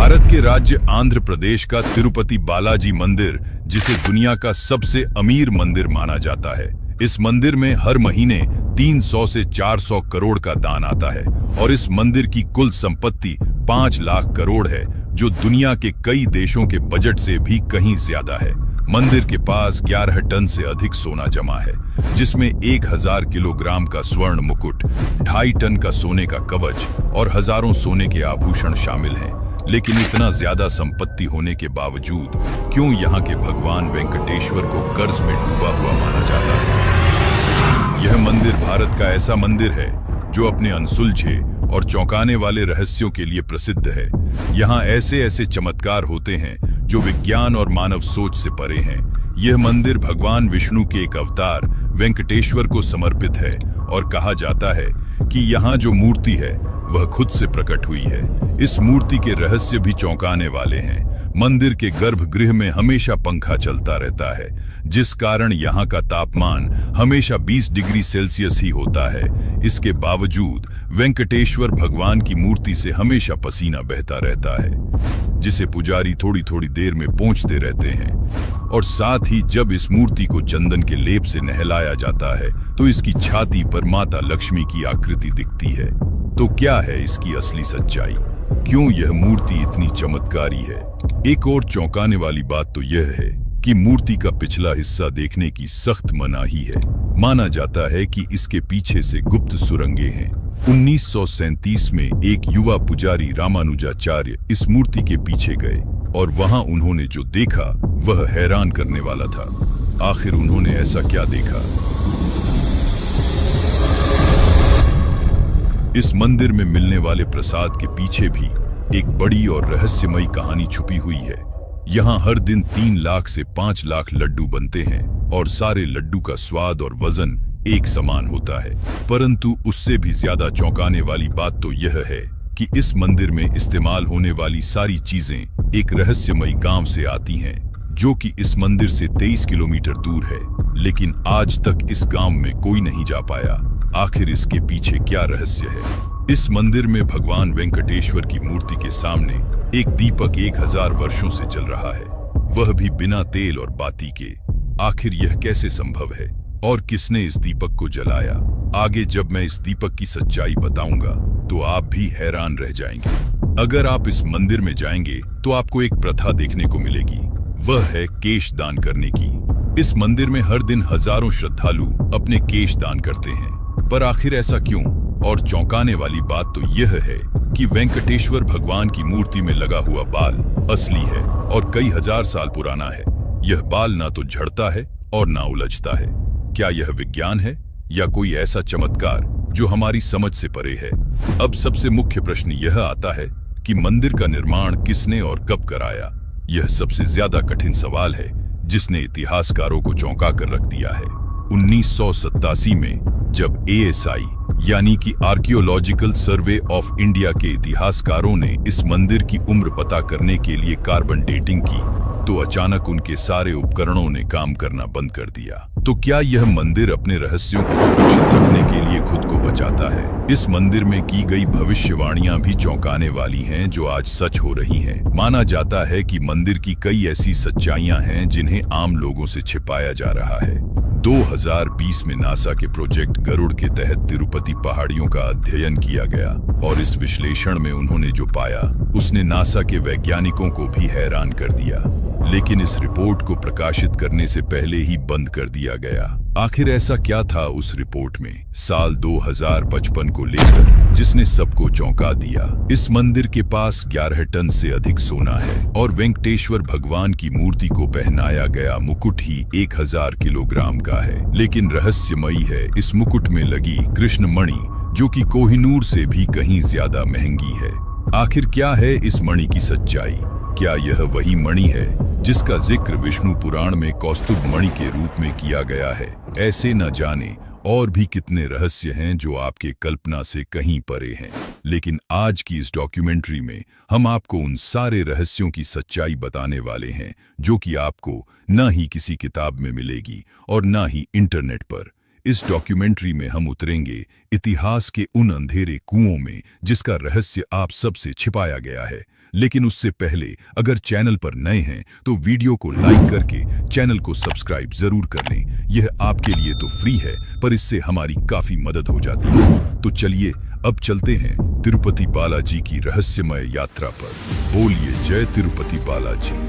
भारत के राज्य आंध्र प्रदेश का तिरुपति बालाजी मंदिर, जिसे दुनिया का सबसे अमीर मंदिर माना जाता है। इस मंदिर में हर महीने 300 से 400 करोड़ का दान आता है और इस मंदिर की कुल संपत्ति 5 लाख करोड़ है, जो दुनिया के कई देशों के बजट से भी कहीं ज्यादा है। मंदिर के पास 11 टन से अधिक सोना जमा है, जिसमें 1000 किलोग्राम का स्वर्ण मुकुट, 2.5 टन का सोने का कवच और हजारों सोने के आभूषण शामिल हैं। लेकिन इतना ज्यादा संपत्ति होने के बावजूद क्यों यहाँ के भगवान वेंकटेश्वर को कर्ज में डूबा हुआ माना जाता है? यह मंदिर भारत का ऐसा मंदिर है जो अपने अनसुलझे और चौंकाने वाले रहस्यों के लिए प्रसिद्ध है। यहाँ ऐसे ऐसे चमत्कार होते हैं जो विज्ञान और मानव सोच से परे हैं। यह मंदिर भगवान विष्णु के एक अवतार वेंकटेश्वर को समर्पित है और कहा जाता है कि यहाँ जो मूर्ति है वह खुद से प्रकट हुई है। इस मूर्ति के रहस्य भी चौंकाने वाले हैं। मंदिर के गर्भगृह में हमेशा पंखा चलता रहता है, जिस कारण यहाँ का तापमान हमेशा 20 डिग्री सेल्सियस ही होता है। इसके बावजूद वेंकटेश्वर भगवान की मूर्ति से हमेशा पसीना बहता रहता है, जिसे पुजारी थोड़ी थोड़ी देर में पोंछते रहते हैं। और साथ ही जब इस मूर्ति को चंदन के लेप से नहलाया जाता है तो इसकी छाती पर माता लक्ष्मी की आकृति दिखती है। तो क्या है इसकी असली सच्चाई? क्यों यह मूर्ति इतनी चमत्कारी है? एक और चौंकाने वाली बात तो यह है कि मूर्ति का पिछला हिस्सा देखने की सख्त मनाही है। माना जाता है कि इसके पीछे से गुप्त सुरंगें हैं। 1937 में एक युवा पुजारी रामानुजाचार्य इस मूर्ति के पीछे गए और वहां उन्होंने जो देखा वह हैरान करने वाला था। आखिर उन्होंने ऐसा क्या देखा? इस मंदिर में मिलने वाले प्रसाद के पीछे भी एक बड़ी और रहस्यमयी कहानी छुपी हुई है। यहाँ हर दिन 3 लाख से 5 लाख लड्डू बनते हैं और सारे लड्डू का स्वाद और वजन एक समान होता है। परंतु उससे भी ज्यादा चौंकाने वाली बात तो यह है कि इस मंदिर में इस्तेमाल होने वाली सारी चीजें एक रहस्यमयी गांव से आती हैं, जो कि इस मंदिर से 23 किलोमीटर दूर है। लेकिन आज तक इस गांव में कोई नहीं जा पाया। आखिर इसके पीछे क्या रहस्य है? इस मंदिर में भगवान वेंकटेश्वर की मूर्ति के सामने एक दीपक 1000 वर्षों से जल रहा है, वह भी बिना तेल और बाती के। आखिर यह कैसे संभव है और किसने इस दीपक को जलाया? आगे जब मैं इस दीपक की सच्चाई बताऊंगा तो आप भी हैरान रह जाएंगे। अगर आप इस मंदिर में जाएंगे तो आपको एक प्रथा देखने को मिलेगी, वह है केश दान करने की। इस मंदिर में हर दिन हजारों श्रद्धालु अपने केश दान करते हैं। पर आखिर ऐसा क्यों? और चौंकाने वाली बात तो यह है कि वेंकटेश्वर भगवान की मूर्ति में लगा हुआ बाल असली है और कई हजार साल पुराना है। यह बाल ना तो झड़ता है और ना उलझता है। क्या यह विज्ञान है या कोई ऐसा चमत्कार जो हमारी समझ से परे है? अब सबसे मुख्य प्रश्न यह आता है कि मंदिर का निर्माण किसने और कब कराया? यह सबसे ज्यादा कठिन सवाल है, जिसने इतिहासकारों को चौंका कर रख दिया है। 1987 में जब ASI यानी कि आर्कियोलॉजिकल सर्वे ऑफ इंडिया के इतिहासकारों ने इस मंदिर की उम्र पता करने के लिए कार्बन डेटिंग की, तो अचानक उनके सारे उपकरणों ने काम करना बंद कर दिया। तो क्या यह मंदिर अपने रहस्यों को सुरक्षित रखने के लिए खुद को बचाता है? इस मंदिर में की गई भविष्यवाणियां भी चौंकाने वाली हैं, जो आज सच हो रही हैं। माना जाता है कि मंदिर की कई ऐसी सच्चाइयां हैं जिन्हें आम लोगों से छिपाया जा रहा है। 2020 में नासा के प्रोजेक्ट गरुड़ के तहत तिरुपति पहाड़ियों का अध्ययन किया गया और इस विश्लेषण में उन्होंने जो पाया उसने नासा के वैज्ञानिकों को भी हैरान कर दिया। लेकिन इस रिपोर्ट को प्रकाशित करने से पहले ही बंद कर दिया गया। आखिर ऐसा क्या था उस रिपोर्ट में साल 2055 को लेकर, जिसने सबको चौंका दिया? इस मंदिर के पास 11 टन से अधिक सोना है और वेंकटेश्वर भगवान की मूर्ति को पहनाया गया मुकुट ही 1000 किलोग्राम का है। लेकिन रहस्यमयी है इस मुकुट में लगी कृष्ण मणि, जो कि कोहिनूर से भी कहीं ज्यादा महंगी है। आखिर क्या है इस मणि की सच्चाई? क्या यह वही मणि है जिसका जिक्र विष्णु पुराण में कौस्तुभ मणि के रूप में किया गया है? ऐसे न जाने और भी कितने रहस्य हैं जो आपके कल्पना से कहीं परे हैं। लेकिन आज की इस डॉक्यूमेंट्री में हम आपको उन सारे रहस्यों की सच्चाई बताने वाले हैं, जो कि आपको न ही किसी किताब में मिलेगी और न ही इंटरनेट पर। इस डॉक्यूमेंट्री में हम उतरेंगे इतिहास के उन अंधेरे कुओं में जिसका रहस्य आप सबसे छिपाया गया है। लेकिन उससे पहले अगर चैनल पर नए हैं तो वीडियो को लाइक करके चैनल को सब्सक्राइब जरूर कर लें। यह आपके लिए तो फ्री है, पर इससे हमारी काफी मदद हो जाती है। तो चलिए अब चलते हैं तिरुपति बालाजी की रहस्यमय यात्रा पर। बोलिए जय तिरुपति बालाजी।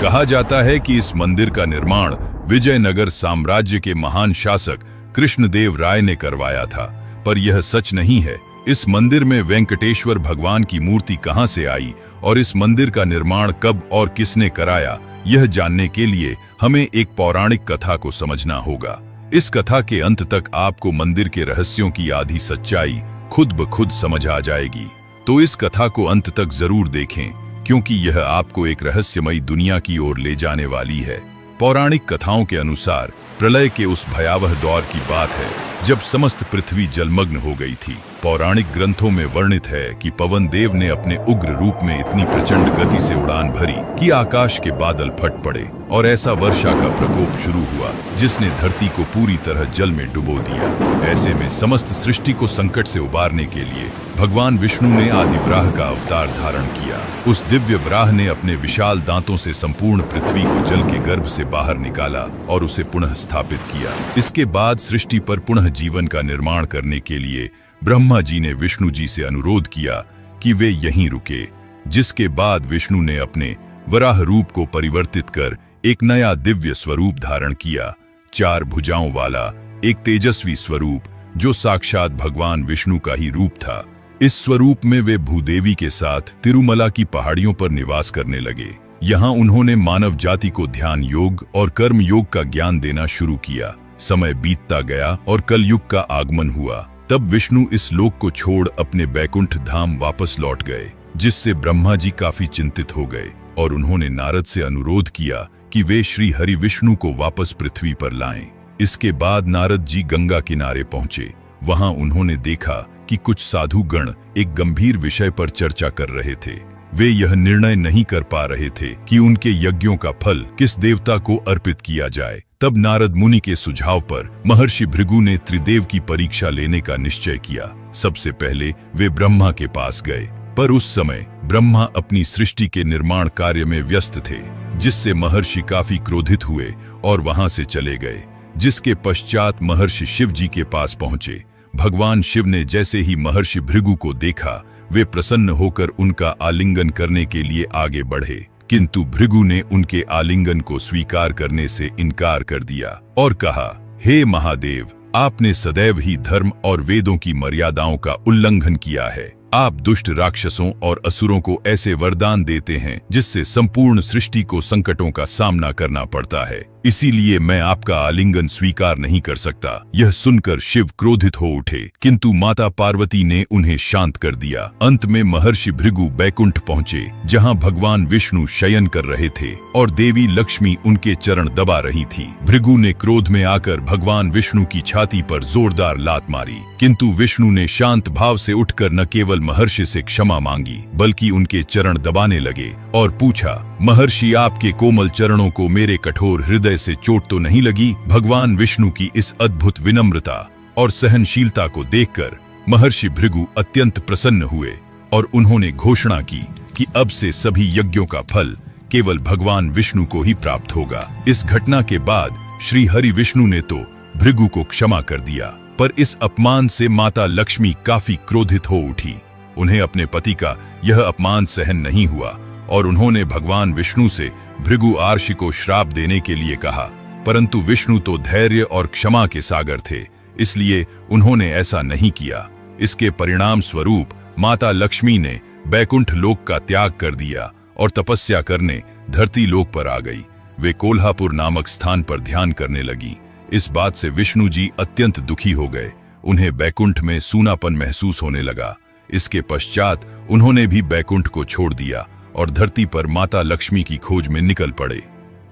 कहा जाता है कि इस मंदिर का निर्माण विजयनगर साम्राज्य के महान शासक कृष्णदेव राय ने करवाया था, पर यह सच नहीं है। इस मंदिर में वेंकटेश्वर भगवान की मूर्ति कहां से आई और इस मंदिर का निर्माण कब और किसने कराया, यह जानने के लिए हमें एक पौराणिक कथा को समझना होगा। इस कथा के अंत तक आपको मंदिर के रहस्यों की आधी सच्चाई खुद ब खुद समझ आ जाएगी। तो इस कथा को अंत तक जरूर देखें, क्योंकि यह आपको एक रहस्यमयी दुनिया की ओर ले जाने वाली है। पौराणिक कथाओं के अनुसार प्रलय के उस भयावह दौर की बात है जब समस्त पृथ्वी जलमग्न हो गई थी। पौराणिक ग्रंथों में वर्णित है कि पवन देव ने अपने उग्र रूप में इतनी प्रचंड गति से उड़ान भरी कि आकाश के बादल फट पड़े और ऐसा वर्षा का प्रकोप शुरू हुआ जिसने धरती को पूरी तरह जल में डुबो दिया। ऐसे में समस्त सृष्टि को संकट से उबारने के लिए भगवान विष्णु ने आदिवराह का अवतार धारण किया। उस दिव्य वराह ने अपने विशाल दांतों से संपूर्ण पृथ्वी को जल के गर्भ से बाहर निकाला और उसे पुनः स्थापित किया। इसके बाद सृष्टि पर पुनः जीवन का निर्माण करने के लिए ब्रह्मा जी ने विष्णु जी से अनुरोध किया कि वे यहीं रुके, जिसके बाद विष्णु ने अपने वराह रूप को परिवर्तित कर एक नया दिव्य स्वरूप धारण किया, 4 भुजाओं वाला एक तेजस्वी स्वरूप जो साक्षात भगवान विष्णु का ही रूप था। इस स्वरूप में वे भूदेवी के साथ तिरुमला की पहाड़ियों पर निवास करने लगे। यहाँ उन्होंने मानव जाति को ध्यान योग और कर्म योग का ज्ञान देना शुरू किया। समय बीतता गया और कलयुग का आगमन हुआ। तब विष्णु इस लोक को छोड़ अपने बैकुंठ धाम वापस लौट गए, जिससे ब्रह्मा जी काफी चिंतित हो गए और उन्होंने नारद से अनुरोध किया कि वे श्री हरि विष्णु को वापस पृथ्वी पर लाएं। इसके बाद नारद जी गंगा किनारे पहुंचे। वहां उन्होंने देखा कि कुछ साधु गण एक गंभीर विषय पर चर्चा कर रहे थे। वे यह निर्णय नहीं कर पा रहे थे कि उनके यज्ञों का फल किस देवता को अर्पित किया जाए। तब नारद मुनि के सुझाव पर महर्षि भृगु ने त्रिदेव की परीक्षा लेने का निश्चय किया। सबसे पहले वे ब्रह्मा के पास गए, पर उस समय ब्रह्मा अपनी सृष्टि के निर्माण कार्य में व्यस्त थे, जिससे महर्षि काफी क्रोधित हुए और वहां से चले गए। जिसके पश्चात महर्षि शिव जी के पास पहुंचे। भगवान शिव ने जैसे ही महर्षि भृगु को देखा, वे प्रसन्न होकर उनका आलिंगन करने के लिए आगे बढ़े, किंतु भृगु ने उनके आलिंगन को स्वीकार करने से इनकार कर दिया और कहा, हे महादेव, आपने सदैव ही धर्म और वेदों की मर्यादाओं का उल्लंघन किया है। आप दुष्ट राक्षसों और असुरों को ऐसे वरदान देते हैं जिससे संपूर्ण सृष्टि को संकटों का सामना करना पड़ता है, इसीलिए मैं आपका आलिंगन स्वीकार नहीं कर सकता। यह सुनकर शिव क्रोधित हो उठे, किंतु माता पार्वती ने उन्हें शांत कर दिया। अंत में महर्षि भृगु बैकुंठ पहुंचे, जहां भगवान विष्णु शयन कर रहे थे और देवी लक्ष्मी उनके चरण दबा रही थी। भृगु ने क्रोध में आकर भगवान विष्णु की छाती पर जोरदार लात मारी, किंतु विष्णु ने शांत भाव से उठकर न केवल महर्षि से क्षमा मांगी, बल्कि उनके चरण दबाने लगे और पूछा, महर्षि, आपके कोमल चरणों को मेरे कठोर हृदय से चोट तो नहीं लगी? भगवान विष्णु की इस अद्भुत विनम्रता और सहनशीलता को देखकर महर्षि भृगु अत्यंत प्रसन्न हुए और उन्होंने घोषणा की कि अब से सभी यज्ञों का फल केवल भगवान विष्णु को ही प्राप्त होगा। इस घटना के बाद श्री हरि विष्णु ने तो भृगु को क्षमा कर दिया, पर इस अपमान से माता लक्ष्मी काफी क्रोधित हो उठी। उन्हें अपने पति का यह अपमान सहन नहीं हुआ और उन्होंने भगवान विष्णु से भृगु आर्षि को श्राप देने के लिए कहा, परंतु विष्णु तो धैर्य और क्षमा के सागर थे, इसलिए उन्होंने ऐसा नहीं किया। इसके परिणाम स्वरूप माता लक्ष्मी ने बैकुंठ लोक का त्याग कर दिया और तपस्या करने धरती लोक पर आ गई। वे कोल्हापुर नामक स्थान पर ध्यान करने लगी। इस बात से विष्णु जी अत्यंत दुखी हो गए। उन्हें बैकुंठ में सूनापन महसूस होने लगा। इसके पश्चात उन्होंने भी बैकुंठ को छोड़ दिया और धरती पर माता लक्ष्मी की खोज में निकल पड़े।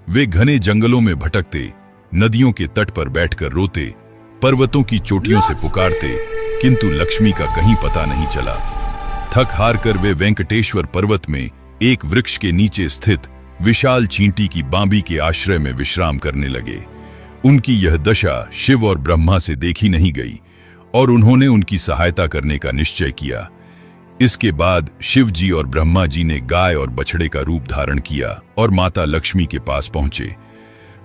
वे घने जंगलों में भटकते, नदियों के तट पर बैठकर रोते, पर्वतों की चोटियों से पुकारते, किंतु लक्ष्मी का कहीं पता नहीं चला। थक हार कर वे वेंकटेश्वर पर्वत में एक वृक्ष के नीचे स्थित विशाल चींटी की बांबी के आश्रय में विश्राम करने लगे। उनकी यह दशा शिव और ब्रह्मा से देखी नहीं गई और उन्होंने उनकी सहायता करने का निश्चय किया। इसके बाद शिव जी और ब्रह्मा जी ने गाय और बछड़े का रूप धारण किया और माता लक्ष्मी के पास पहुंचे।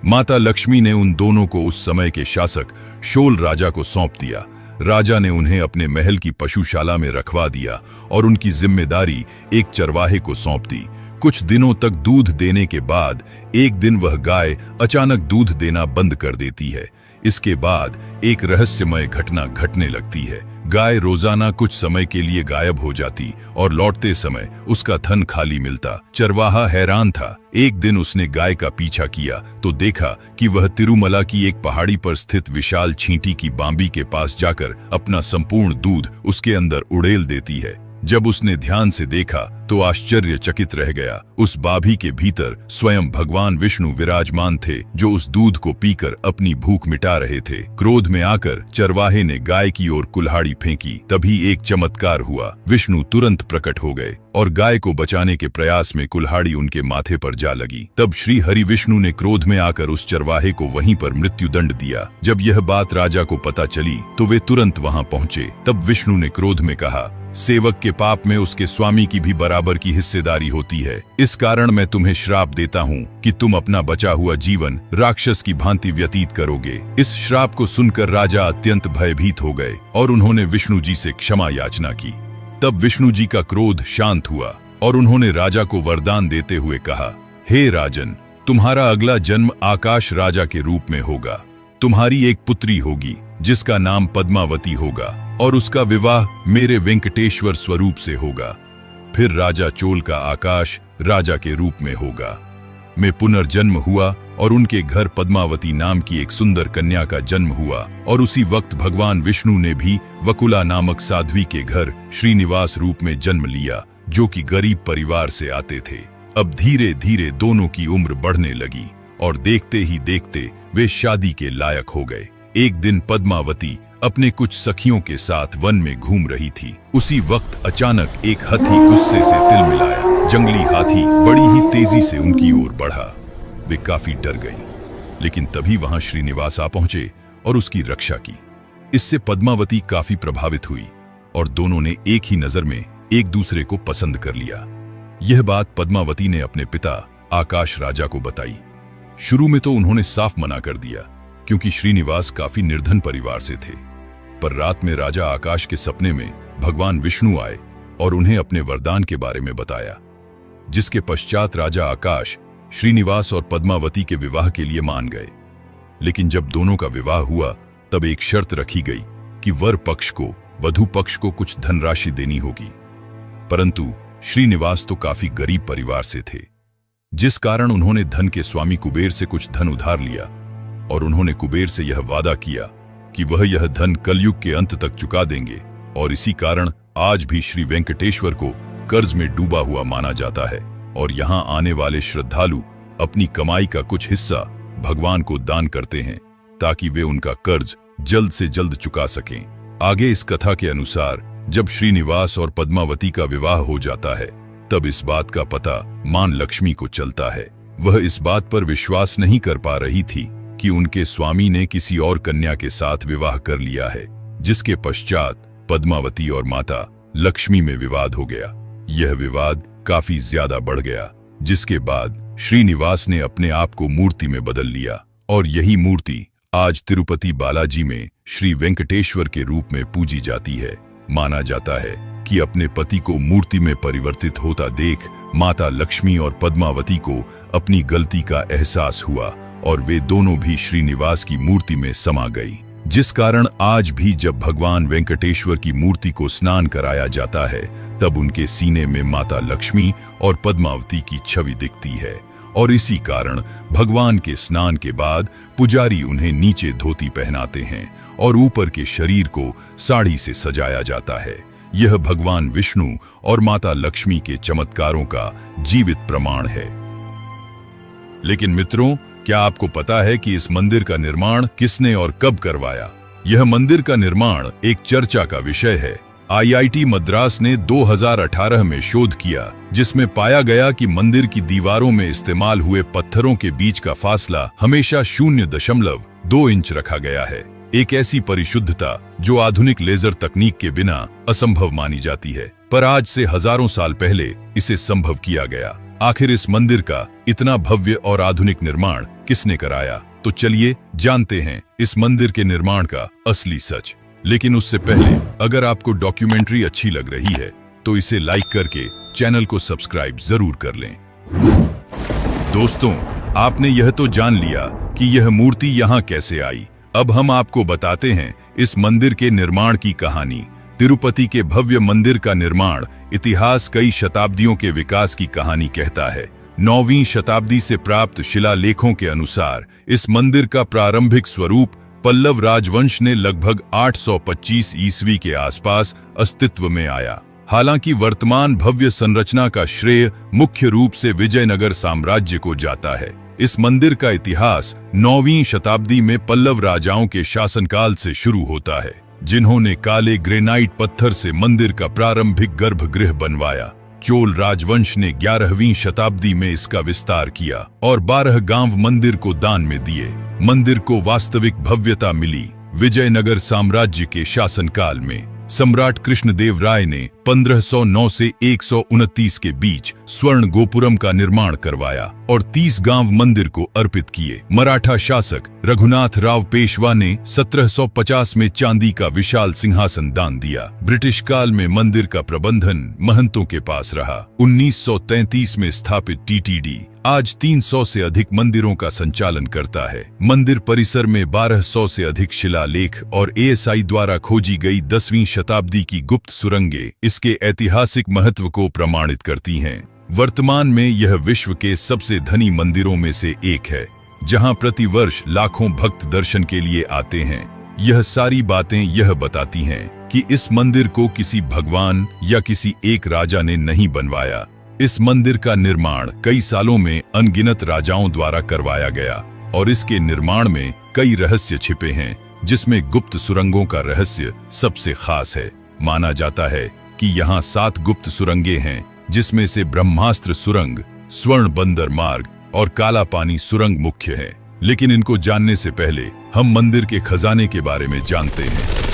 माता लक्ष्मी ने उन दोनों को उस समय के शासक शोल राजा को सौंप दिया। राजा ने उन्हें अपने महल की पशुशाला में रखवा दिया और उनकी जिम्मेदारी एक चरवाहे को सौंप दी। कुछ दिनों तक दूध देने के बाद एक दिन वह गाय अचानक दूध देना बंद कर देती है। इसके बाद एक रहस्यमय घटना घटने लगती है। गाय रोजाना कुछ समय के लिए गायब हो जाती और लौटते समय उसका थन खाली मिलता। चरवाहा हैरान था। एक दिन उसने गाय का पीछा किया तो देखा कि वह तिरुमला की एक पहाड़ी पर स्थित विशाल चींटी की बांबी के पास जाकर अपना संपूर्ण दूध उसके अंदर उड़ेल देती है। जब उसने ध्यान से देखा तो आश्चर्यचकित रह गया। उस बाभी के भीतर स्वयं भगवान विष्णु विराजमान थे, जो उस दूध को पीकर अपनी भूख मिटा रहे थे। क्रोध में आकर चरवाहे ने गाय की ओर कुल्हाड़ी फेंकी। तभी एक चमत्कार हुआ। विष्णु तुरंत प्रकट हो गए और गाय को बचाने के प्रयास में कुल्हाड़ी उनके माथे पर जा लगी। तब श्री हरि विष्णु ने क्रोध में आकर उस चरवाहे को वहीं पर मृत्युदंड दिया। जब यह बात राजा को पता चली तो वे तुरंत वहां पहुंचे। तब विष्णु ने क्रोध में कहा, सेवक के पाप में उसके स्वामी की भी बराबर की हिस्सेदारी होती है। इस कारण मैं तुम्हें श्राप देता हूँ कि तुम अपना बचा हुआ जीवन राक्षस की भांति व्यतीत करोगे। इस श्राप को सुनकर राजा अत्यंत भयभीत हो गए और उन्होंने विष्णु जी से क्षमा याचना की। तब विष्णु जी का क्रोध शांत हुआ और उन्होंने राजा को वरदान देते हुए कहा, हे राजन, तुम्हारा अगला जन्म आकाश राजा के रूप में होगा। तुम्हारी एक पुत्री होगी जिसका नाम पद्मावती होगा और उसका विवाह मेरे वेंकटेश्वर स्वरूप से होगा। फिर राजा चोल का आकाश राजा के रूप में होगा। में पुनर्जन्म हुआ और उनके घर पद्मावती नाम की एक सुंदर कन्या का जन्म हुआ और उसी वक्त भगवान विष्णु ने भी वकुला नामक साध्वी के घर श्रीनिवास रूप में जन्म लिया, जो कि गरीब परिवार से आते थे। अब धीरे धीरे दोनों की उम्र बढ़ने लगी और देखते ही देखते वे शादी के लायक हो गए। एक दिन पद्मावती अपने कुछ सखियों के साथ वन में घूम रही थी। उसी वक्त अचानक एक हाथी गुस्से से तिल मिलाया। जंगली हाथी बड़ी ही तेजी से उनकी ओर बढ़ा। वे काफी डर गई, लेकिन तभी वहां श्रीनिवास आ पहुंचे और उसकी रक्षा की। इससे पद्मावती काफी प्रभावित हुई और दोनों ने एक ही नजर में एक दूसरे को पसंद कर लिया। यह बात पद्मावती ने अपने पिता आकाश राजा को बताई। शुरू में तो उन्होंने साफ मना कर दिया, क्योंकि श्रीनिवास काफी निर्धन परिवार से थे। पर रात में राजा आकाश के सपने में भगवान विष्णु आए और उन्हें अपने वरदान के बारे में बताया, जिसके पश्चात राजा आकाश श्रीनिवास और पद्मावती के विवाह के लिए मान गए। लेकिन जब दोनों का विवाह हुआ तब एक शर्त रखी गई कि वर पक्ष को वधू पक्ष को कुछ धनराशि देनी होगी। परंतु श्रीनिवास तो काफी गरीब परिवार से थे, जिस कारण उन्होंने धन के स्वामी कुबेर से कुछ धन उधार लिया और उन्होंने कुबेर से यह वादा किया कि वह यह धन कलयुग के अंत तक चुका देंगे। और इसी कारण आज भी श्री वेंकटेश्वर को कर्ज में डूबा हुआ माना जाता है और यहाँ आने वाले श्रद्धालु अपनी कमाई का कुछ हिस्सा भगवान को दान करते हैं, ताकि वे उनका कर्ज जल्द से जल्द चुका सकें। आगे इस कथा के अनुसार जब श्रीनिवास और पद्मावती का विवाह हो जाता है, तब इस बात का पता मां लक्ष्मी को चलता है। वह इस बात पर विश्वास नहीं कर पा रही थी कि उनके स्वामी ने किसी और कन्या के साथ विवाह कर लिया है, जिसके पश्चात पद्मावती और माता लक्ष्मी में विवाद हो गया। यह विवाद काफी ज्यादा बढ़ गया, जिसके बाद श्रीनिवास ने अपने आप को मूर्ति में बदल लिया और यही मूर्ति आज तिरुपति बालाजी में श्री वेंकटेश्वर के रूप में पूजी जाती है। माना जाता है कि अपने पति को मूर्ति में परिवर्तित होता देख माता लक्ष्मी और पद्मावती को अपनी गलती का एहसास हुआ और वे दोनों भी श्रीनिवास की मूर्ति में समा गई, जिस कारण आज भी जब भगवान वेंकटेश्वर की मूर्ति को स्नान कराया जाता है तब उनके सीने में माता लक्ष्मी और पद्मावती की छवि दिखती है। और इसी कारण भगवान के स्नान के बाद पुजारी उन्हें नीचे धोती पहनाते हैं और ऊपर के शरीर को साड़ी से सजाया जाता है। यह भगवान विष्णु और माता लक्ष्मी के चमत्कारों का जीवित प्रमाण है। लेकिन मित्रों, क्या आपको पता है कि इस मंदिर का निर्माण किसने और कब करवाया? यह मंदिर का निर्माण एक चर्चा का विषय है। IIT मद्रास ने 2018 में शोध किया, जिसमें पाया गया कि मंदिर की दीवारों में इस्तेमाल हुए पत्थरों के बीच का फासला हमेशा 0.2 इंच रखा गया है। एक ऐसी परिशुद्धता जो आधुनिक लेजर तकनीक के बिना असंभव मानी जाती है, पर आज से हजारों साल पहले इसे संभव किया गया। आखिर इस मंदिर का इतना भव्य और आधुनिक निर्माण किसने कराया? तो चलिए जानते हैं इस मंदिर के निर्माण का असली सच। लेकिन उससे पहले, अगर आपको डॉक्यूमेंट्री अच्छी लग रही है तो इसे लाइक करके चैनल को सब्सक्राइब जरूर कर लें। दोस्तों, आपने यह तो जान लिया कि यह मूर्ति यहाँ कैसे आई। अब हम आपको बताते हैं इस मंदिर के निर्माण की कहानी। तिरुपति के भव्य मंदिर का निर्माण इतिहास कई शताब्दियों के विकास की कहानी कहता है। 9वीं शताब्दी से प्राप्त शिलालेखों के अनुसार इस मंदिर का प्रारंभिक स्वरूप पल्लव राजवंश ने लगभग 825 ईस्वी के आसपास अस्तित्व में आया। हालांकि वर्तमान भव्य संरचना का श्रेय मुख्य रूप से विजयनगर साम्राज्य को जाता है। इस मंदिर का इतिहास 9वीं शताब्दी में पल्लव राजाओं के शासनकाल से शुरू होता है, जिन्होंने काले ग्रेनाइट पत्थर से मंदिर का प्रारंभिक गर्भगृह बनवाया। चोल राजवंश ने 11वीं शताब्दी में इसका विस्तार किया और 12 गांव मंदिर को दान में दिए। मंदिर को वास्तविक भव्यता मिली विजयनगर साम्राज्य के शासनकाल में। सम्राट कृष्णदेव राय ने 1509 से 129 के बीच स्वर्ण गोपुरम का निर्माण करवाया और 30 गांव मंदिर को अर्पित किए। मराठा शासक रघुनाथ राव पेशवा ने 1750 में चांदी का विशाल सिंहासन दान दिया। ब्रिटिश काल में मंदिर का प्रबंधन महंतों के पास रहा। 1933 में स्थापित TTD आज 300 से अधिक मंदिरों का संचालन करता है। मंदिर परिसर में 1200 से अधिक शिलालेख और ASI द्वारा खोजी गई 10वीं शताब्दी की गुप्त सुरंगें इसके ऐतिहासिक महत्व को प्रमाणित करती हैं। वर्तमान में यह विश्व के सबसे धनी मंदिरों में से एक है, जहां प्रतिवर्ष लाखों भक्त दर्शन के लिए आते हैं। यह सारी बातें यह बताती हैं कि इस मंदिर को किसी भगवान या किसी एक राजा ने नहीं बनवाया। इस मंदिर का निर्माण कई सालों में अनगिनत राजाओं द्वारा करवाया गया और इसके निर्माण में कई रहस्य छिपे हैं, जिसमें गुप्त सुरंगों का रहस्य सबसे खास है। माना जाता है कि यहाँ 7 गुप्त सुरंगें हैं, जिसमें से ब्रह्मास्त्र सुरंग, स्वर्ण बंदर मार्ग और काला पानी सुरंग मुख्य है। लेकिन इनको जानने से पहले हम मंदिर के खजाने के बारे में जानते हैं।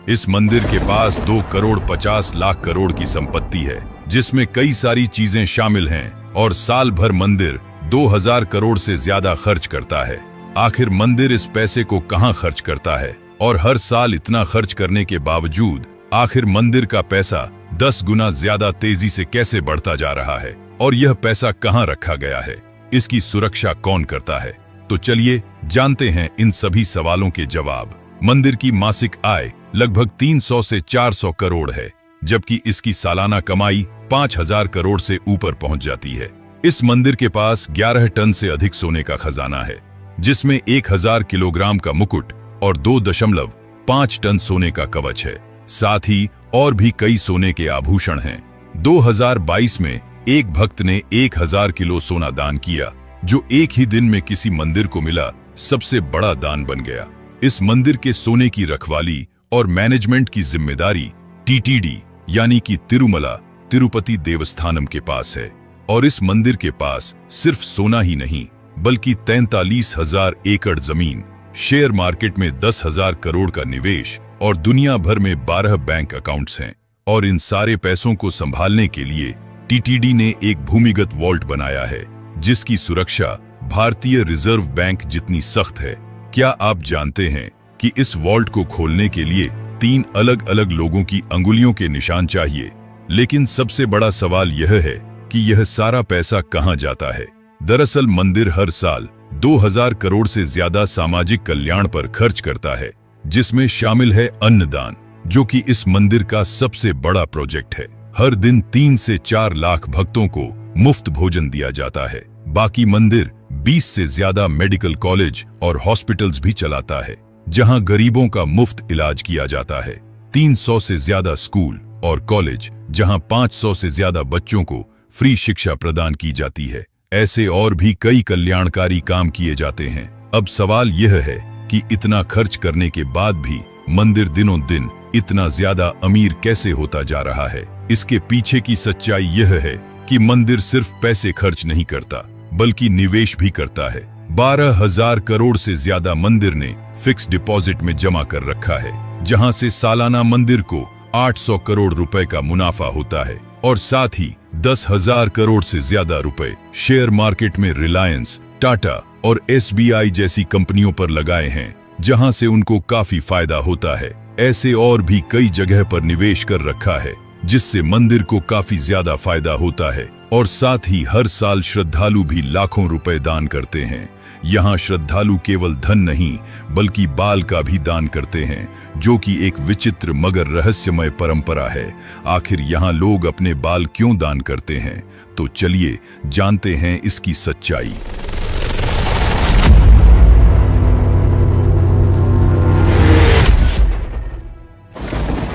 इस मंदिर के पास 2 करोड़ 50 लाख करोड़ की संपत्ति है, जिसमें कई सारी चीजें शामिल हैं और साल भर मंदिर 2000 करोड़ से ज्यादा खर्च करता है। आखिर मंदिर इस पैसे को कहां खर्च करता है और हर साल इतना खर्च करने के बावजूद आखिर मंदिर का पैसा 10 गुना ज्यादा तेजी से कैसे बढ़ता जा रहा है और यह पैसा कहां रखा गया है? इसकी सुरक्षा कौन करता है? तो चलिए जानते हैं इन सभी सवालों के जवाब। मंदिर की मासिक आय लगभग 300 से 400 करोड़ है, जबकि इसकी सालाना कमाई 5000 करोड़ से ऊपर पहुंच जाती है। इस मंदिर के पास 11 टन से अधिक सोने का खजाना है, जिसमें 1000 किलोग्राम का मुकुट और 2.5 टन सोने का कवच है। साथ ही और भी कई सोने के आभूषण हैं। 2022 में एक भक्त ने 1000 किलो सोना दान किया, जो एक ही दिन में किसी मंदिर को मिला सबसे बड़ा दान बन गया। इस मंदिर के सोने की रखवाली और मैनेजमेंट की जिम्मेदारी TTD यानी कि तिरुमला तिरुपति देवस्थानम के पास है। और इस मंदिर के पास सिर्फ सोना ही नहीं, बल्कि 43,000 एकड़ जमीन, शेयर मार्केट में 10,000 करोड़ का निवेश और दुनिया भर में 12 बैंक अकाउंट्स हैं। और इन सारे पैसों को संभालने के लिए TTD ने एक भूमिगत वॉल्ट बनाया है, जिसकी सुरक्षा भारतीय रिजर्व बैंक जितनी सख्त है। क्या आप जानते हैं कि इस वॉल्ट को खोलने के लिए 3 अलग अलग लोगों की अंगुलियों के निशान चाहिए? लेकिन सबसे बड़ा सवाल यह है कि यह सारा पैसा कहां जाता है? दरअसल मंदिर हर साल 2000 करोड़ से ज्यादा सामाजिक कल्याण पर खर्च करता है, जिसमें शामिल है अन्नदान, जो कि इस मंदिर का सबसे बड़ा प्रोजेक्ट है। हर दिन 3 से 4 लाख भक्तों को मुफ्त भोजन दिया जाता है। बाकी मंदिर 20 से ज्यादा मेडिकल कॉलेज और हॉस्पिटल्स भी चलाता है, जहां गरीबों का मुफ्त इलाज किया जाता है। 300 से ज्यादा स्कूल और कॉलेज जहां 500 से ज्यादा बच्चों को फ्री शिक्षा प्रदान की जाती है। ऐसे और भी कई कल्याणकारी काम किए जाते हैं। अब सवाल यह है कि इतना खर्च करने के बाद भी मंदिर दिनों दिन इतना ज्यादा अमीर कैसे होता जा रहा है। इसके पीछे की सच्चाई यह है कि मंदिर सिर्फ पैसे खर्च नहीं करता बल्कि निवेश भी करता है। 12,000 करोड़ से ज्यादा मंदिर ने फिक्स डिपॉजिट में जमा कर रखा है, जहां से सालाना मंदिर को 800 करोड़ रुपए का मुनाफा होता है और साथ ही 10,000 करोड़ से ज्यादा रुपए शेयर मार्केट में रिलायंस, टाटा और SBI जैसी कंपनियों पर लगाए हैं, जहां से उनको काफी फायदा होता है। ऐसे और भी कई जगह पर निवेश कर रखा है जिससे मंदिर को काफी ज्यादा फायदा होता है और साथ ही हर साल श्रद्धालु भी लाखों रुपए दान करते हैं। यहाँ श्रद्धालु केवल धन नहीं बल्कि बाल का भी दान करते हैं, जो कि एक विचित्र मगर रहस्यमय परंपरा है। आखिर यहाँ लोग अपने बाल क्यों दान करते हैं? तो चलिए जानते हैं इसकी सच्चाई।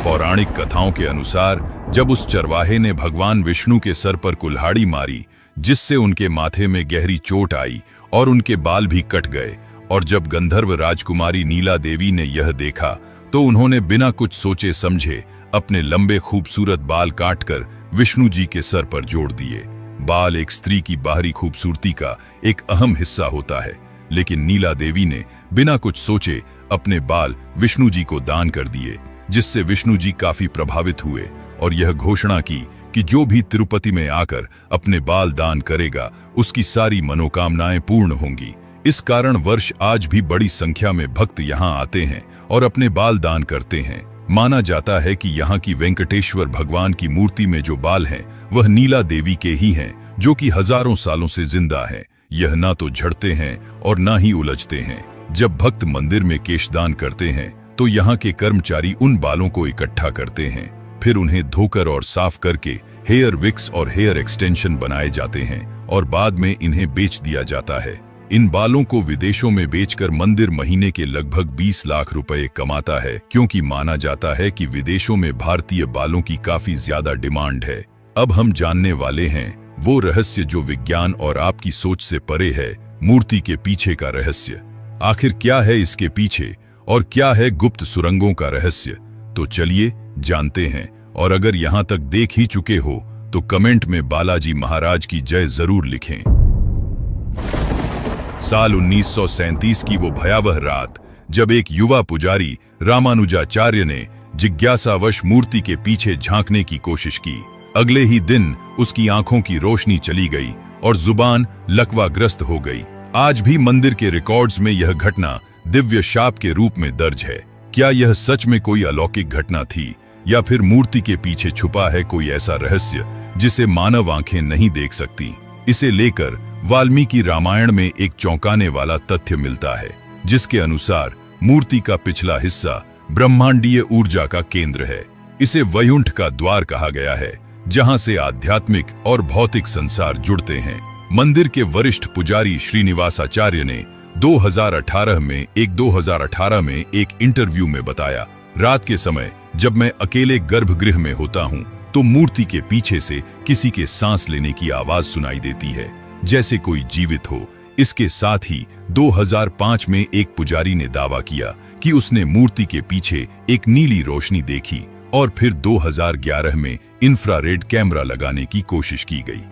पौराणिक कथाओं के अनुसार जब उस चरवाहे ने भगवान विष्णु के सर पर कुल्हाड़ी मारी, जिससे उनके माथे में गहरी चोट आई और उनके बाल भी कट गए, और जब गंधर्व राजकुमारी नीला देवी ने यह देखा तो उन्होंने बिना कुछ सोचे समझे अपने लंबे खूबसूरत बाल काटकर विष्णु जी के सर पर जोड़ दिए। बाल एक स्त्री की बाहरी खूबसूरती का एक अहम हिस्सा होता है, लेकिन नीला देवी ने बिना कुछ सोचे अपने बाल विष्णु जी को दान कर दिए, जिससे विष्णु जी काफी प्रभावित हुए और यह घोषणा की कि जो भी तिरुपति में आकर अपने बाल दान करेगा उसकी सारी मनोकामनाएं पूर्ण होंगी। इस कारण वर्ष आज भी बड़ी संख्या में भक्त यहाँ आते हैं और अपने बाल दान करते हैं। माना जाता है कि यहाँ की वेंकटेश्वर भगवान की मूर्ति में जो बाल हैं वह नीला देवी के ही हैं, जो कि हजारों सालों से जिंदा हैं। यह ना तो झड़ते हैं और ना ही उलझते हैं। जब भक्त मंदिर में केशदान करते हैं तो यहाँ के कर्मचारी उन बालों को इकट्ठा करते हैं, फिर उन्हें धोकर और साफ करके हेयर विक्स और हेयर एक्सटेंशन बनाए जाते हैं और बाद में इन्हें बेच दिया जाता है। इन बालों को विदेशों में बेचकर मंदिर महीने के लगभग 20 लाख रुपए कमाता है, क्योंकि माना जाता है कि विदेशों में भारतीय बालों की काफी ज्यादा डिमांड है। अब हम जानने वाले हैं वो रहस्य जो विज्ञान और आपकी सोच से परे है, मूर्ति के पीछे का रहस्य। आखिर क्या है इसके पीछे और क्या है गुप्त सुरंगों का रहस्य? तो चलिए जानते हैं। और अगर यहां तक देख ही चुके हो तो कमेंट में बालाजी महाराज की जय जरूर लिखें। साल 1937 की वो भयावह रात जब एक युवा पुजारी रामानुजाचार्य ने जिज्ञासावश मूर्ति के पीछे झांकने की कोशिश की। अगले ही दिन उसकी आंखों की रोशनी चली गई और जुबान लकवाग्रस्त हो गई। आज भी मंदिर के रिकॉर्ड्स में यह घटना दिव्य शाप के रूप में दर्ज है। क्या यह सच में कोई अलौकिक घटना थी या फिर मूर्ति के पीछे छुपा है कोई ऐसा रहस्य जिसे मानव आंखें नहीं देख सकती? इसे लेकर वाल्मीकि रामायण में एक चौंकाने वाला तथ्य मिलता है, जिसके अनुसार मूर्ति का पिछला हिस्सा ब्रह्मांडीय ऊर्जा का केंद्र है। इसे वैकुंठ का द्वार कहा गया है, जहां से आध्यात्मिक और भौतिक संसार जुड़ते हैं। मंदिर के वरिष्ठ पुजारी श्रीनिवासाचार्य ने 2018 में एक इंटरव्यू में बताया, रात के समय जब मैं अकेले गर्भगृह में होता हूं तो मूर्ति के पीछे से किसी के सांस लेने की आवाज सुनाई देती है, जैसे कोई जीवित हो। इसके साथ ही 2005 में एक पुजारी ने दावा किया कि उसने मूर्ति के पीछे एक नीली रोशनी देखी और फिर 2011 में इंफ्रारेड कैमरा लगाने की कोशिश की गई,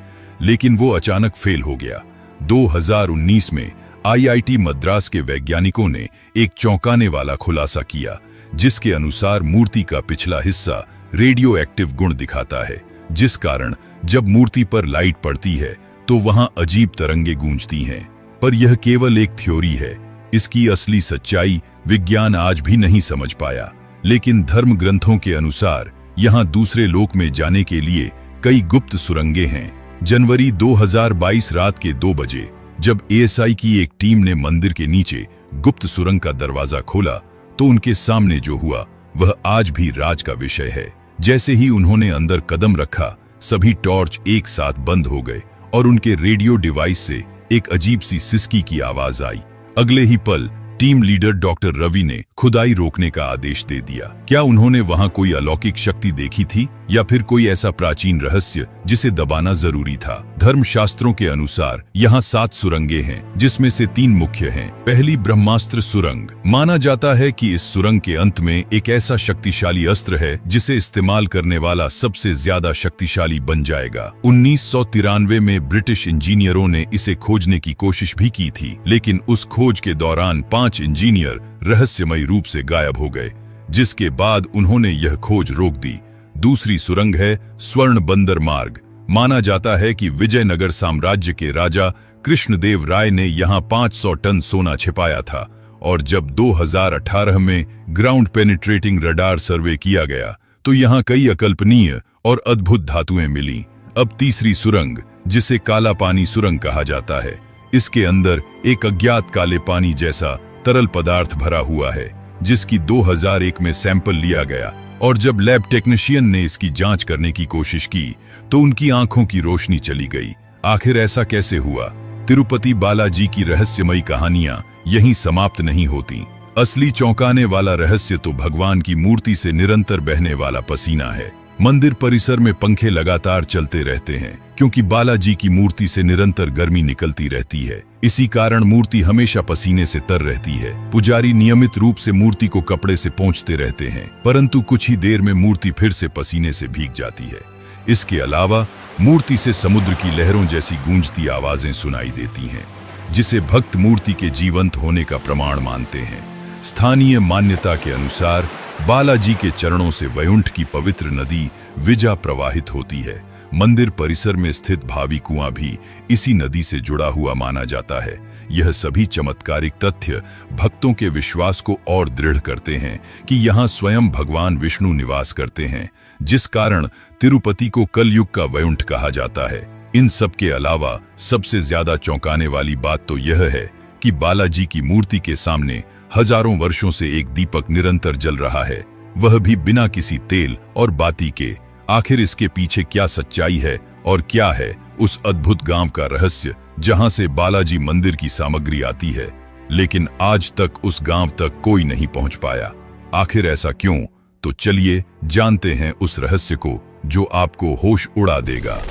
लेकिन वो अचानक फेल हो गया। 2019 में IIT मद्रास के वैज्ञानिकों ने एक चौंकाने वाला खुलासा किया, जिसके अनुसार मूर्ति का पिछला हिस्सा रेडियो एक्टिव गुण दिखाता है, जिस कारण जब मूर्ति पर लाइट पड़ती है तो वहां अजीब तरंगे गूंजती हैं। पर यह केवल एक थ्योरी है। इसकी असली सच्चाई विज्ञान आज भी नहीं समझ पाया, लेकिन धर्म ग्रंथों के अनुसार यहां दूसरे लोक में जाने के लिए कई गुप्त सुरंगें हैं। जनवरी 2022 रात के 2 बजे जब ASI की एक टीम ने मंदिर के नीचे गुप्त सुरंग का दरवाजा खोला तो उनके सामने जो हुआ वह आज भी राज का विषय है। जैसे ही उन्होंने अंदर कदम रखा, सभी टॉर्च एक साथ बंद हो गए और उनके रेडियो डिवाइस से एक अजीब सी सिसकी की आवाज आई। अगले ही पल टीम लीडर डॉक्टर रवि ने खुदाई रोकने का आदेश दे दिया। क्या उन्होंने वहां कोई अलौकिक शक्ति देखी थी या फिर कोई ऐसा प्राचीन रहस्य जिसे दबाना जरूरी था? धर्मशास्त्रों के अनुसार यहाँ 7 सुरंगें हैं, जिसमें से 3 मुख्य हैं। पहली ब्रह्मास्त्र सुरंग। माना जाता है कि इस सुरंग के अंत में एक ऐसा शक्तिशाली अस्त्र है जिसे इस्तेमाल करने वाला सबसे ज्यादा शक्तिशाली बन जाएगा। 1993 में ब्रिटिश इंजीनियरों ने इसे खोजने की कोशिश भी की थी, लेकिन उस खोज के दौरान 5 इंजीनियर रहस्यमयी रूप से गायब हो गए, जिसके बाद उन्होंने यह खोज रोक दी। दूसरी सुरंग है स्वर्ण बंदर मार्ग। माना जाता है कि विजयनगर साम्राज्य के राजा कृष्णदेव राय ने यहाँ 500 टन सोना छिपाया था, और जब 2018 में ग्राउंड पेनिट्रेटिंग रडार सर्वे किया गया तो यहाँ कई अकल्पनीय और अद्भुत धातुएं मिली। अब तीसरी सुरंग, जिसे काला पानी सुरंग कहा जाता है, इसके अंदर एक अज्ञात काले पानी जैसा तरल पदार्थ भरा हुआ है, जिसकी 2001 में सैंपल लिया गया, और जब लैब टेक्नीशियन ने इसकी जांच करने की कोशिश की तो उनकी आंखों की रोशनी चली गई। आखिर ऐसा कैसे हुआ? तिरुपति बालाजी की रहस्यमयी कहानियां यहीं समाप्त नहीं होती। असली चौंकाने वाला रहस्य तो भगवान की मूर्ति से निरंतर बहने वाला पसीना है। मंदिर परिसर में पंखे लगातार चलते रहते हैं, क्योंकि बालाजी की मूर्ति से निरंतर गर्मी निकलती रहती है। इसी कारण मूर्ति हमेशा पसीने से तर रहती है। पुजारी नियमित रूप से मूर्ति को कपड़े से पोंछते रहते हैं, परंतु कुछ ही देर में मूर्ति फिर से पसीने से भीग जाती है। इसके अलावा मूर्ति से समुद्र की लहरों जैसी गूंजती आवाजें सुनाई देती हैं, जिसे भक्त मूर्ति के जीवंत होने का प्रमाण मानते हैं। स्थानीय मान्यता के अनुसार बालाजी के चरणों से वैकुंठ की पवित्र नदी विजा प्रवाहित होती है। मंदिर परिसर में स्थित भावी कुआं भी इसी नदी से जुड़ा हुआ माना जाता है। यह सभी चमत्कारिक तथ्य भक्तों के विश्वास को और दृढ़ करते हैं कि यहाँ स्वयं भगवान विष्णु निवास करते हैं, जिस कारण तिरुपति को कलयुग का वैकुंठ कहा जाता है। इन सब के अलावा सबसे ज्यादा चौंकाने वाली बात तो यह है कि बालाजी की मूर्ति के सामने हजारों वर्षों से एक दीपक निरंतर जल रहा है, वह भी बिना किसी तेल और बाती के। आखिर इसके पीछे क्या सच्चाई है और क्या है उस अद्भुत गांव का रहस्य जहां से बालाजी मंदिर की सामग्री आती है, लेकिन आज तक उस गांव तक कोई नहीं पहुंच पाया। आखिर ऐसा क्यों? तो चलिए जानते हैं उस रहस्य को जो आपको होश उड़ा देगा।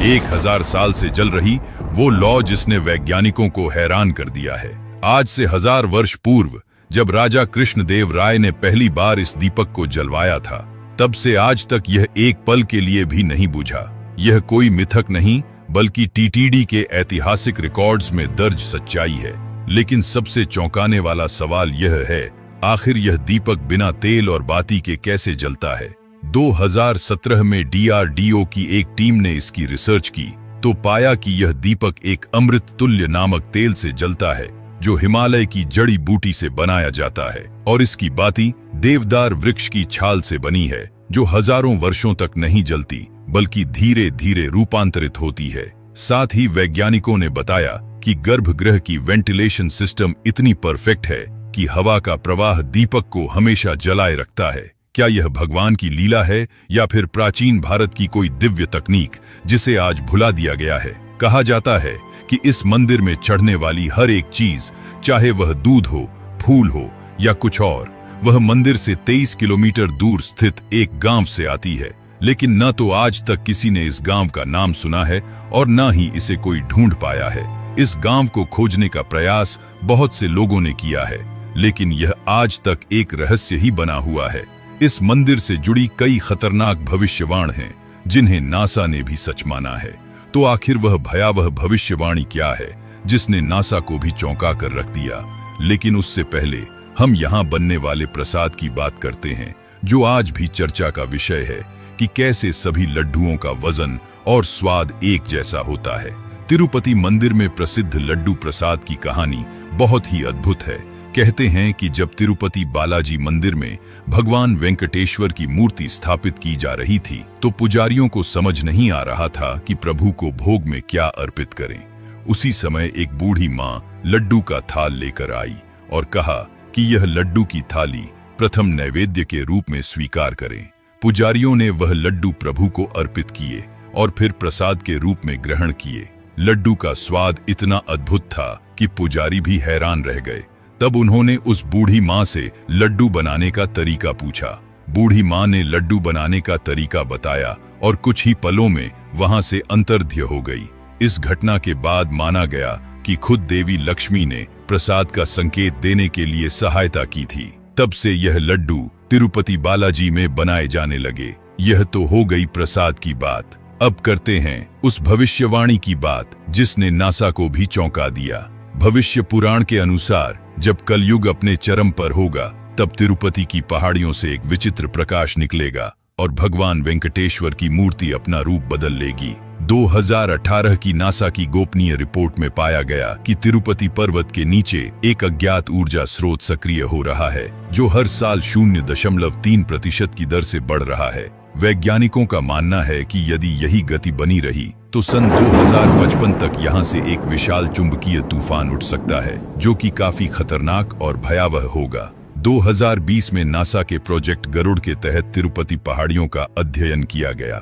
1000 साल से जल रही वो लौ जिसने वैज्ञानिकों को हैरान कर दिया है। आज से 1000 वर्ष पूर्व जब राजा कृष्णदेव राय ने पहली बार इस दीपक को जलवाया था, तब से आज तक यह एक पल के लिए भी नहीं बुझा। यह कोई मिथक नहीं, बल्कि टीटीडी के ऐतिहासिक रिकॉर्ड्स में दर्ज सच्चाई है। लेकिन सबसे चौंकाने वाला सवाल यह है, आखिर यह दीपक बिना तेल और बाती के कैसे जलता है? 2017 में DRDO की एक टीम ने इसकी रिसर्च की तो पाया कि यह दीपक एक अमृत तुल्य नामक तेल से जलता है, जो हिमालय की जड़ी बूटी से बनाया जाता है, और इसकी बाती देवदार वृक्ष की छाल से बनी है, जो हजारों वर्षों तक नहीं जलती बल्कि धीरे धीरे रूपांतरित होती है। साथ ही वैज्ञानिकों ने बताया कि गर्भगृह की वेंटिलेशन सिस्टम इतनी परफेक्ट है कि हवा का प्रवाह दीपक को हमेशा जलाए रखता है। क्या यह भगवान की लीला है या फिर प्राचीन भारत की कोई दिव्य तकनीक जिसे आज भुला दिया गया है? कहा जाता है कि इस मंदिर में चढ़ने वाली हर एक चीज, चाहे वह दूध हो, फूल हो या कुछ और, वह मंदिर से 23 किलोमीटर दूर स्थित एक गांव से आती है। लेकिन न तो आज तक किसी ने इस गांव का नाम सुना है और न ही इसे कोई ढूंढ पाया है। इस गांव को खोजने का प्रयास बहुत से लोगों ने किया है, लेकिन यह आज तक एक रहस्य ही बना हुआ है। इस मंदिर से जुड़ी कई खतरनाक भविष्यवाणी हैं, जिन्हें नासा ने भी सच माना है। तो आखिर वह भयावह भविष्यवाणी क्या है जिसने नासा को भी चौंका कर रख दिया? लेकिन उससे पहले हम यहाँ बनने वाले प्रसाद की बात करते हैं, जो आज भी चर्चा का विषय है कि कैसे सभी लड्डुओं का वजन और स्वाद एक जैसा होता है। तिरुपति मंदिर में प्रसिद्ध लड्डू प्रसाद की कहानी बहुत ही अद्भुत है। कहते हैं कि जब तिरुपति बालाजी मंदिर में भगवान वेंकटेश्वर की मूर्ति स्थापित की जा रही थी, तो पुजारियों को समझ नहीं आ रहा था कि प्रभु को भोग में क्या अर्पित करें। उसी समय एक बूढ़ी मां लड्डू का थाल लेकर आई और कहा कि यह लड्डू की थाली प्रथम नैवेद्य के रूप में स्वीकार करें। पुजारियों ने वह लड्डू प्रभु को अर्पित किए और फिर प्रसाद के रूप में ग्रहण किए। लड्डू का स्वाद इतना अद्भुत था कि पुजारी भी हैरान रह गए। तब उन्होंने उस बूढ़ी माँ से लड्डू बनाने का तरीका पूछा। बूढ़ी माँ ने लड्डू बनाने का तरीका बताया और कुछ ही पलों में वहां से अंतर्ध्य हो गई। इस घटना के बाद माना गया कि खुद देवी लक्ष्मी ने प्रसाद का संकेत देने के लिए सहायता की थी। तब से यह लड्डू तिरुपति बालाजी में बनाए जाने लगे। यह तो हो गई प्रसाद की बात। अब करते हैं उस भविष्यवाणी की बात जिसने नासा को भी चौंका दिया। भविष्य पुराण के अनुसार जब कलयुग अपने चरम पर होगा तब तिरुपति की पहाड़ियों से एक विचित्र प्रकाश निकलेगा और भगवान वेंकटेश्वर की मूर्ति अपना रूप बदल लेगी। 2018 की नासा की गोपनीय रिपोर्ट में पाया गया कि तिरुपति पर्वत के नीचे एक अज्ञात ऊर्जा स्रोत सक्रिय हो रहा है जो हर साल 0.3% की दर से बढ़ रहा है। वैज्ञानिकों का मानना है कि यदि यही गति बनी रही तो सन 2055 तक यहां से एक विशाल चुंबकीय तूफान उठ सकता है जो कि काफी खतरनाक और भयावह होगा। 2020 में नासा के प्रोजेक्ट गरुड़ के तहत तिरुपति पहाड़ियों का अध्ययन किया गया,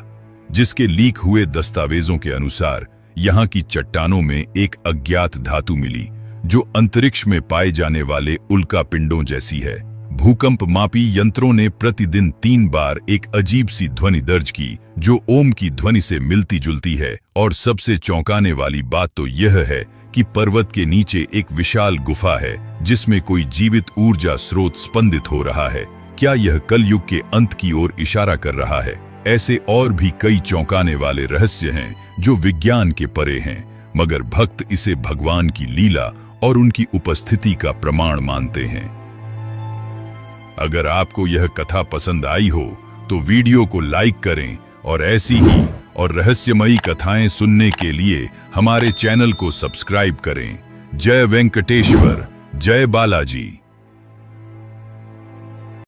जिसके लीक हुए दस्तावेजों के अनुसार यहां की चट्टानों में एक अज्ञात धातु मिली जो अंतरिक्ष में पाए जाने वाले उल्का पिंडों जैसी है। भूकंप मापी यंत्रों ने प्रतिदिन 3 बार एक अजीब सी ध्वनि दर्ज की जो ओम की ध्वनि से मिलती जुलती है। और सबसे चौंकाने वाली बात तो यह है कि पर्वत के नीचे एक विशाल गुफा है जिसमें कोई जीवित ऊर्जा स्रोत स्पंदित हो रहा है। क्या यह कलयुग के अंत की ओर इशारा कर रहा है? ऐसे और भी कई चौंकाने वाले रहस्य हैं जो विज्ञान के परे हैं, मगर भक्त इसे भगवान की लीला और उनकी उपस्थिति का प्रमाण मानते हैं। अगर आपको यह कथा पसंद आई हो तो वीडियो को लाइक करें और ऐसी ही और रहस्यमयी कथाएं सुनने के लिए हमारे चैनल को सब्सक्राइब करें। जय वेंकटेश्वर, जय बालाजी।